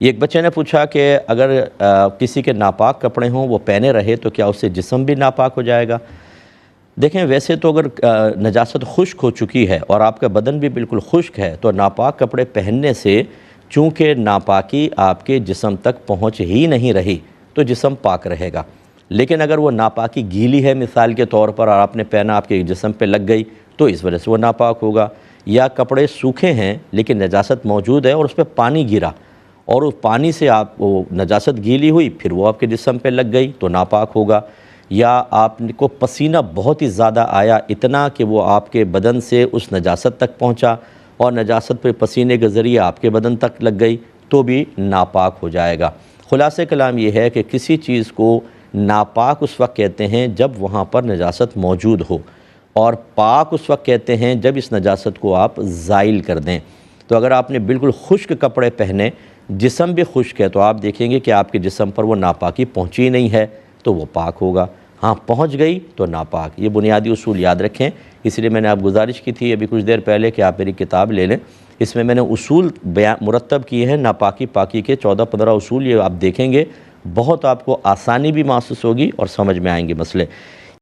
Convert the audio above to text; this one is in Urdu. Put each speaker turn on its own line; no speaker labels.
ایک بچے نے پوچھا کہ اگر کسی کے ناپاک کپڑے ہوں وہ پہنے رہے تو کیا اس سے جسم بھی ناپاک ہو جائے گا؟ دیکھیں ویسے تو اگر نجاست خشک ہو چکی ہے اور آپ کا بدن بھی بالکل خشک ہے تو ناپاک کپڑے پہننے سے چونکہ ناپاکی آپ کے جسم تک پہنچ ہی نہیں رہی تو جسم پاک رہے گا۔ لیکن اگر وہ ناپاکی گیلی ہے مثال کے طور پر اور آپ نے پہنا آپ کے جسم پہ لگ گئی تو اس وجہ سے وہ ناپاک ہوگا، یا کپڑے سوکھے ہیں لیکن نجاست موجود ہے اور اس پہ پانی گرا اور اس پانی سے آپ وہ نجاست گیلی ہوئی پھر وہ آپ کے جسم پہ لگ گئی تو ناپاک ہوگا، یا آپ کو پسینہ بہت ہی زیادہ آیا اتنا کہ وہ آپ کے بدن سے اس نجاست تک پہنچا اور نجاست پہ پسینے کے ذریعے آپ کے بدن تک لگ گئی تو بھی ناپاک ہو جائے گا۔ خلاصہ کلام یہ ہے کہ کسی چیز کو ناپاک اس وقت کہتے ہیں جب وہاں پر نجاست موجود ہو، اور پاک اس وقت کہتے ہیں جب اس نجاست کو آپ زائل کر دیں۔ تو اگر آپ نے بالکل خشک کپڑے پہنے، جسم بھی خشک ہے، تو آپ دیکھیں گے کہ آپ کے جسم پر وہ ناپاکی پہنچی نہیں ہے تو وہ پاک ہوگا، ہاں پہنچ گئی تو ناپاک۔ یہ بنیادی اصول یاد رکھیں، اس لیے میں نے آپ گزارش کی تھی ابھی کچھ دیر پہلے کہ آپ میری کتاب لے لیں، اس میں نے اصول مرتب کیے ہیں ناپاکی پاکی کے 14-15 اصول، یہ آپ دیکھیں گے بہت آپ کو آسانی بھی محسوس ہوگی اور سمجھ میں آئیں گے مسئلے۔